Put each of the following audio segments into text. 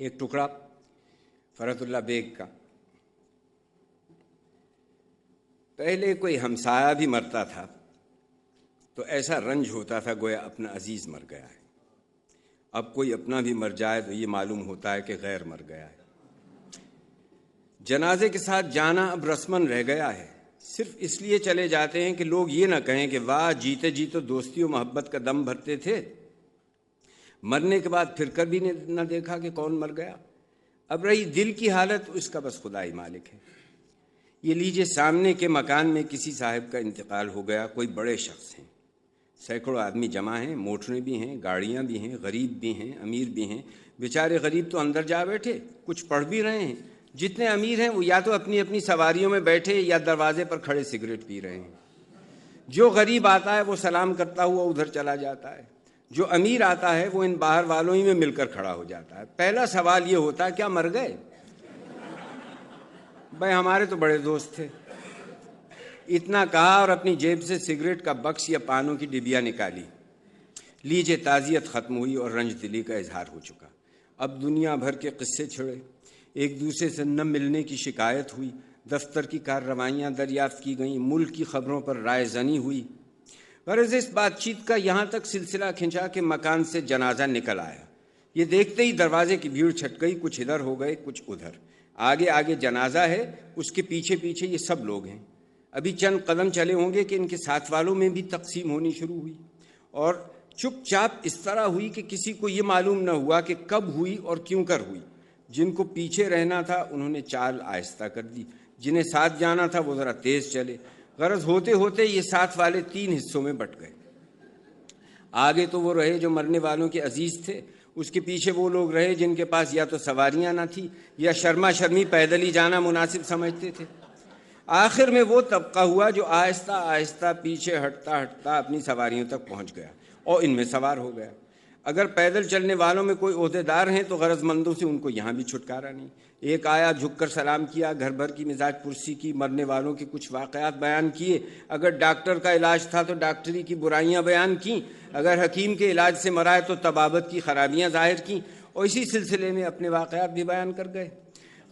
ایک ٹکڑا فرحت اللہ بیگ کا. پہلے کوئی ہمسایہ بھی مرتا تھا تو ایسا رنج ہوتا تھا گویا اپنا عزیز مر گیا ہے. اب کوئی اپنا بھی مر جائے تو یہ معلوم ہوتا ہے کہ غیر مر گیا ہے. جنازے کے ساتھ جانا اب رسمن رہ گیا ہے. صرف اس لیے چلے جاتے ہیں کہ لوگ یہ نہ کہیں کہ واہ جیتے جی تو دوستی و محبت کا دم بھرتے تھے، مرنے کے بعد پھر کبھی نہ دیکھا کہ کون مر گیا. اب رہی دل کی حالت، اس کا بس خدا ہی مالک ہے. یہ لیجئے سامنے کے مکان میں کسی صاحب کا انتقال ہو گیا. کوئی بڑے شخص ہیں، سینکڑوں آدمی جمع ہیں، موٹریں بھی ہیں، گاڑیاں بھی ہیں، غریب بھی ہیں، امیر بھی ہیں. بیچارے غریب تو اندر جا بیٹھے، کچھ پڑھ بھی رہے ہیں. جتنے امیر ہیں وہ یا تو اپنی اپنی سواریوں میں بیٹھے یا دروازے پر کھڑے سگریٹ پی رہے ہیں. جو غریب آتا ہے وہ سلام کرتا ہوا ادھر چلا جاتا ہے، جو امیر آتا ہے وہ ان باہر والوں ہی میں مل کر کھڑا ہو جاتا ہے. پہلا سوال یہ ہوتا ہے کیا مر گئے؟ بھائی ہمارے تو بڑے دوست تھے. اتنا کہا اور اپنی جیب سے سگریٹ کا بکس یا پانوں کی ڈبیا نکالی. لیجے تعزیت ختم ہوئی اور رنج دلی کا اظہار ہو چکا. اب دنیا بھر کے قصے چھڑے، ایک دوسرے سے نہ ملنے کی شکایت ہوئی، دفتر کی کارروائیاں دریافت کی گئیں، ملک کی خبروں پر رائے زنی ہوئی. غرض اس بات چیت کا یہاں تک سلسلہ کھنچا کہ مکان سے جنازہ نکل آیا. یہ دیکھتے ہی دروازے کی بھیڑ چھٹ گئی. کچھ ادھر ہو گئے، کچھ ادھر. آگے آگے جنازہ ہے، اس کے پیچھے پیچھے یہ سب لوگ ہیں. ابھی چند قدم چلے ہوں گے کہ ان کے ساتھ والوں میں بھی تقسیم ہونی شروع ہوئی، اور چپ چاپ اس طرح ہوئی کہ کسی کو یہ معلوم نہ ہوا کہ کب ہوئی اور کیوں کر ہوئی. جن کو پیچھے رہنا تھا انہوں نے چال آہستہ کر دی، جنہیں ساتھ جانا تھا وہ ذرا تیز چلے. غرض ہوتے ہوتے یہ ساتھ والے 3 حصوں میں بٹ گئے. آگے تو وہ رہے جو مرنے والوں کے عزیز تھے، اس کے پیچھے وہ لوگ رہے جن کے پاس یا تو سواریاں نہ تھی یا شرما شرمی پیدل ہی جانا مناسب سمجھتے تھے. آخر میں وہ طبقہ ہوا جو آہستہ آہستہ پیچھے ہٹتا ہٹتا اپنی سواریوں تک پہنچ گیا اور ان میں سوار ہو گیا. اگر پیدل چلنے والوں میں کوئی عہدیدار ہیں تو غرض مندوں سے ان کو یہاں بھی چھٹکارا نہیں. ایک آیا، جھک کر سلام کیا، گھر بھر کی مزاج پرسی کی، مرنے والوں کے کچھ واقعات بیان کیے. اگر ڈاکٹر کا علاج تھا تو ڈاکٹری کی برائیاں بیان کیں، اگر حکیم کے علاج سے مرائے تو طبابت کی خرابیاں ظاہر کیں، اور اسی سلسلے میں اپنے واقعات بھی بیان کر گئے.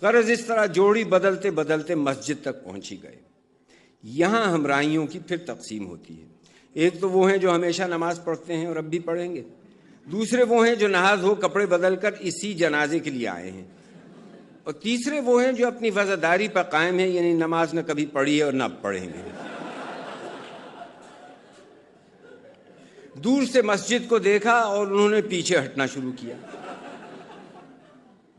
غرض اس طرح جوڑی بدلتے بدلتے مسجد تک پہنچی گئے. یہاں ہمراہیوں کی پھر تقسیم ہوتی ہے. ایک تو وہ ہیں جو ہمیشہ نماز پڑھتے ہیں اور اب بھی پڑھیں گے. دوسرے وہ ہیں جو نہا دھو کپڑے بدل کر اسی جنازے کے لیے آئے ہیں. اور تیسرے وہ ہیں جو اپنی وفاداری پر قائم ہیں، یعنی نماز نہ کبھی پڑھی ہے اور نہ پڑھیں گے. دور سے مسجد کو دیکھا اور انہوں نے پیچھے ہٹنا شروع کیا.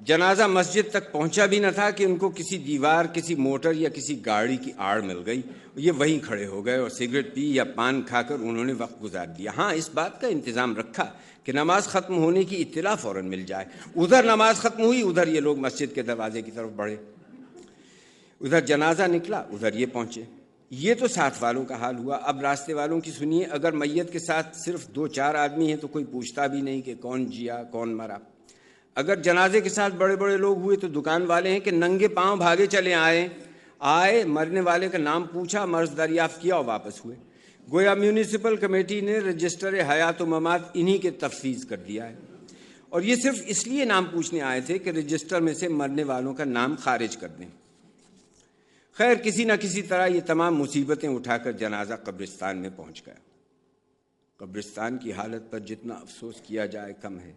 جنازہ مسجد تک پہنچا بھی نہ تھا کہ ان کو کسی دیوار، کسی موٹر یا کسی گاڑی کی آڑ مل گئی. یہ وہیں کھڑے ہو گئے اور سگریٹ پی یا پان کھا کر انہوں نے وقت گزار دیا. ہاں، اس بات کا انتظام رکھا کہ نماز ختم ہونے کی اطلاع فوراً مل جائے. ادھر نماز ختم ہوئی، ادھر یہ لوگ مسجد کے دروازے کی طرف بڑھے. ادھر جنازہ نکلا، ادھر یہ پہنچے. یہ تو ساتھ والوں کا حال ہوا. اب راستے والوں کی سنیے. اگر میت کے ساتھ صرف 2-4 آدمی ہیں تو کوئی پوچھتا بھی نہیں کہ کون جیا کون مرا. اگر جنازے کے ساتھ بڑے بڑے لوگ ہوئے تو دکان والے ہیں کہ ننگے پاؤں بھاگے چلے آئے مرنے والے کا نام پوچھا، مرض دریافت کیا اور واپس ہوئے. گویا میونسپل کمیٹی نے رجسٹر حیات و ممات انہی کے تفویض کر دیا ہے. اور یہ صرف اس لیے نام پوچھنے آئے تھے کہ رجسٹر میں سے مرنے والوں کا نام خارج کر دیں. خیر، کسی نہ کسی طرح یہ تمام مصیبتیں اٹھا کر جنازہ قبرستان میں پہنچ گیا. قبرستان کی حالت پر جتنا افسوس کیا جائے کم ہے.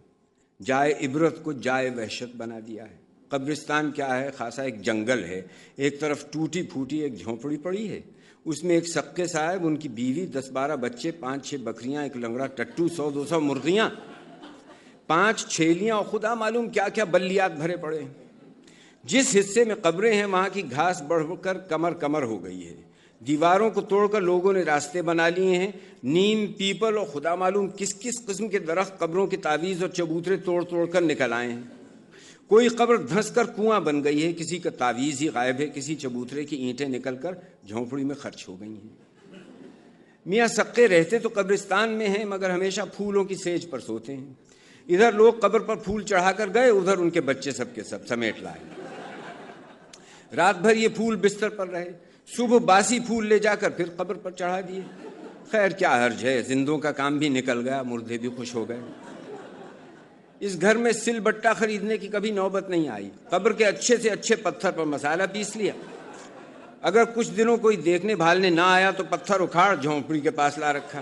جائے عبرت کو جائے وحشت بنا دیا ہے. قبرستان کیا ہے؟ خاصا ایک جنگل ہے. ایک طرف ٹوٹی پھوٹی ایک جھونپڑی پڑی ہے، اس میں ایک سقے صاحب، ان کی بیوی، 10-12 بچے، 5-6 بکریاں، ایک لنگڑا ٹٹو، 100-200 مرغیاں، 5 چھیلیاں اور خدا معلوم کیا کیا بلیات بھرے پڑے ہیں. جس حصے میں قبریں ہیں وہاں کی گھاس بڑھ کر کمر ہو گئی ہے. دیواروں کو توڑ کر لوگوں نے راستے بنا لیے ہیں. نیم، پیپل اور خدا معلوم کس کس قسم کے درخت قبروں کے تعویذ اور چبوترے توڑ کر نکل آئے ہیں. کوئی قبر دھنس کر کنواں بن گئی ہے، کسی کا تعویذ ہی غائب ہے، کسی چبوترے کی اینٹیں نکل کر جھونپڑی میں خرچ ہو گئی ہیں. میاں سقے رہتے تو قبرستان میں ہیں مگر ہمیشہ پھولوں کی سیج پر سوتے ہیں. ادھر لوگ قبر پر پھول چڑھا کر گئے، ادھر ان کے بچے سب کے سب سمیٹ لائے. رات بھر یہ پھول بستر پر رہے. صبح باسی پھول لے جا کر پھر قبر پر چڑھا دیے. خیر کیا حرج ہے، زندوں کا کام بھی نکل گیا، مردے بھی خوش ہو گئے. اس گھر میں سل بٹا خریدنے کی کبھی نوبت نہیں آئی، قبر کے اچھے سے اچھے پتھر پر مسالہ پیس لیا، اگر کچھ دنوں کوئی دیکھنے بھالنے نہ آیا تو پتھر اکھاڑ جھونپڑی کے پاس لا رکھا۔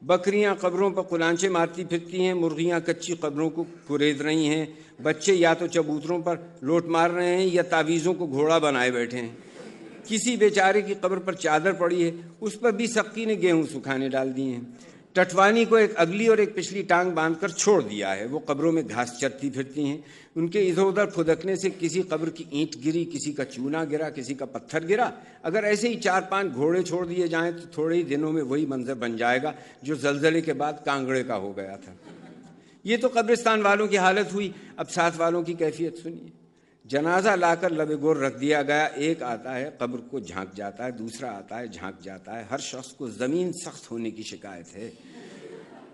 بکریاں قبروں پر قلانچے مارتی پھرتی ہیں، مرغیاں کچی قبروں کو کرید رہی ہیں، بچے یا تو چبوتروں پر لوٹ مار رہے ہیں یا تعویذوں کو گھوڑا بنائے بیٹھے ہیں۔ کسی بیچارے کی قبر پر چادر پڑی ہے، اس پر بھی سقی نے گیہوں سکھانے ڈال دیے ہیں۔ ٹٹوانی کو ایک اگلی اور ایک پچھلی ٹانگ باندھ کر چھوڑ دیا ہے، وہ قبروں میں گھاس چرتی پھرتی ہیں، ان کے ادھر ادھر پھدکنے سے کسی قبر کی اینٹ گری، کسی کا چونا گرا، کسی کا پتھر گرا۔ اگر ایسے ہی 4-5 گھوڑے چھوڑ دیے جائیں تو تھوڑے ہی دنوں میں وہی منظر بن جائے گا جو زلزلے کے بعد کانگڑے کا ہو گیا تھا۔ یہ تو قبرستان والوں کی حالت ہوئی، اب ساتھ والوں کی کیفیت سنیے۔ جنازہ لا کر لب گور رکھ دیا گیا، ایک آتا ہے قبر کو جھانک جاتا ہے، دوسرا آتا ہے جھانک جاتا ہے، ہر شخص کو زمین سخت ہونے کی شکایت ہے۔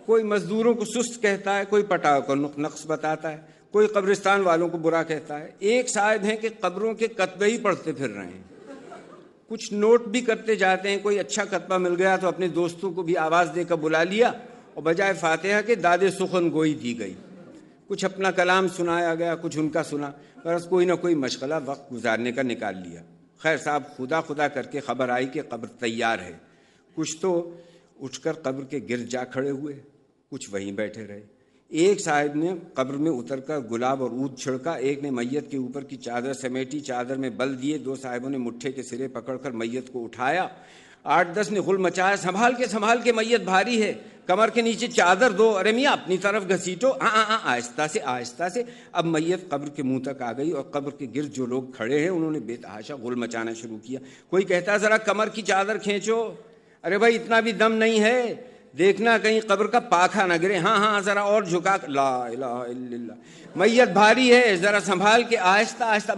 کوئی مزدوروں کو سست کہتا ہے، کوئی پٹاؤ کو نقص بتاتا ہے، کوئی قبرستان والوں کو برا کہتا ہے۔ ایک صاحب ہیں کہ قبروں کے کتبے ہی پڑھتے پھر رہے ہیں، کچھ نوٹ بھی کرتے جاتے ہیں، کوئی اچھا کتبہ مل گیا تو اپنے دوستوں کو بھی آواز دے کر بلا لیا اور بجائے فاتحہ کے داد سخن گوئی دی گئی، کچھ اپنا کلام سنایا گیا، کچھ ان کا سنا، بس کوئی نہ کوئی مشغلہ وقت گزارنے کا نکال لیا۔ خیر صاحب خدا خدا کر کے خبر آئی کہ قبر تیار ہے، کچھ تو اٹھ کر قبر کے گرد جا کھڑے ہوئے، کچھ وہیں بیٹھے رہے۔ ایک صاحب نے قبر میں اتر کر گلاب اور عود چھڑکا، ایک نے میت کے اوپر کی چادر سمیٹی، چادر میں بل دیے، 2 صاحبوں نے مٹھے کے سرے پکڑ کر میت کو اٹھایا، 8-10 نے غل مچایا، سنبھال کے میت بھاری ہے، کمر کے نیچے چادر دو، ارے میاں اپنی طرف گھسیٹو، آہستہ سے۔ اب میت قبر کے منہ تک آ گئی اور قبر کے گرد جو لوگ کھڑے ہیں انہوں نے بے تحاشا غل مچانا شروع کیا۔ کوئی کہتا ہے ذرا کمر کی چادر کھینچو، ارے بھائی اتنا بھی دم نہیں ہے، دیکھنا کہیں قبر کا پاکھا نہ گرے، ہاں ذرا اور جھکا، لا الہ الا اللہ، میت بھاری ہے، ذرا سنبھال کے، آہستہ،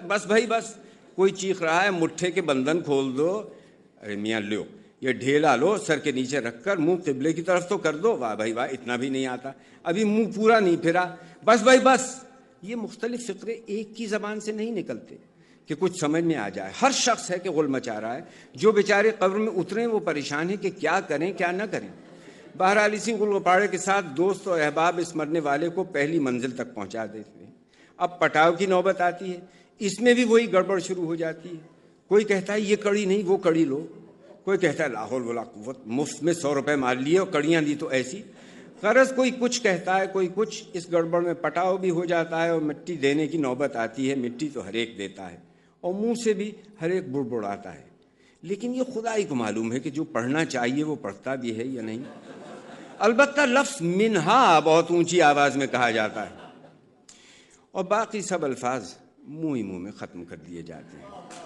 بس بھائی بس۔ کوئی چیخ رہا ہے مٹھے کے بندھن کھول دو، ارے میاں لو یہ ڈھیلا لو، سر کے نیچے رکھ کر منہ قبلے کی طرف تو کر دو، واہ بھائی واہ اتنا بھی نہیں آتا، ابھی منہ پورا نہیں پھرا، بس بھائی بس۔ یہ مختلف فقرے ایک کی زبان سے نہیں نکلتے کہ کچھ سمجھ میں آ جائے، ہر شخص ہے کہ غل مچا رہا ہے، جو بیچارے قبر میں اترے وہ پریشان ہیں کہ کیا کریں کیا نہ کریں۔ بہرحال اسی غل غپاڑے کے ساتھ دوست اور احباب اس مرنے والے کو پہلی منزل تک پہنچا دیتے ہیں۔ اب پٹاؤ کی نوبت آتی ہے، اس میں بھی وہی گڑبڑ شروع ہو جاتی ہے، کوئی کہتا ہے یہ کڑی نہیں وہ کڑی لو، کوئی کہتا ہے لا حول ولا قوت، مفت میں 100 روپے مار لیے اور کڑیاں دی تو ایسی، غرض کوئی کچھ کہتا ہے کوئی کچھ، اس گڑبڑ میں پٹاؤ بھی ہو جاتا ہے اور مٹی دینے کی نوبت آتی ہے۔ مٹی تو ہر ایک دیتا ہے اور منہ سے بھی ہر ایک بڑبڑاتا ہے، لیکن یہ خدا ہی کو معلوم ہے کہ جو پڑھنا چاہیے وہ پڑھتا بھی ہے یا نہیں۔ البتہ لفظ منہا بہت اونچی آواز میں کہا جاتا ہے اور باقی سب الفاظ منہ ہی منہ میں ختم کر دیے جاتے ہیں۔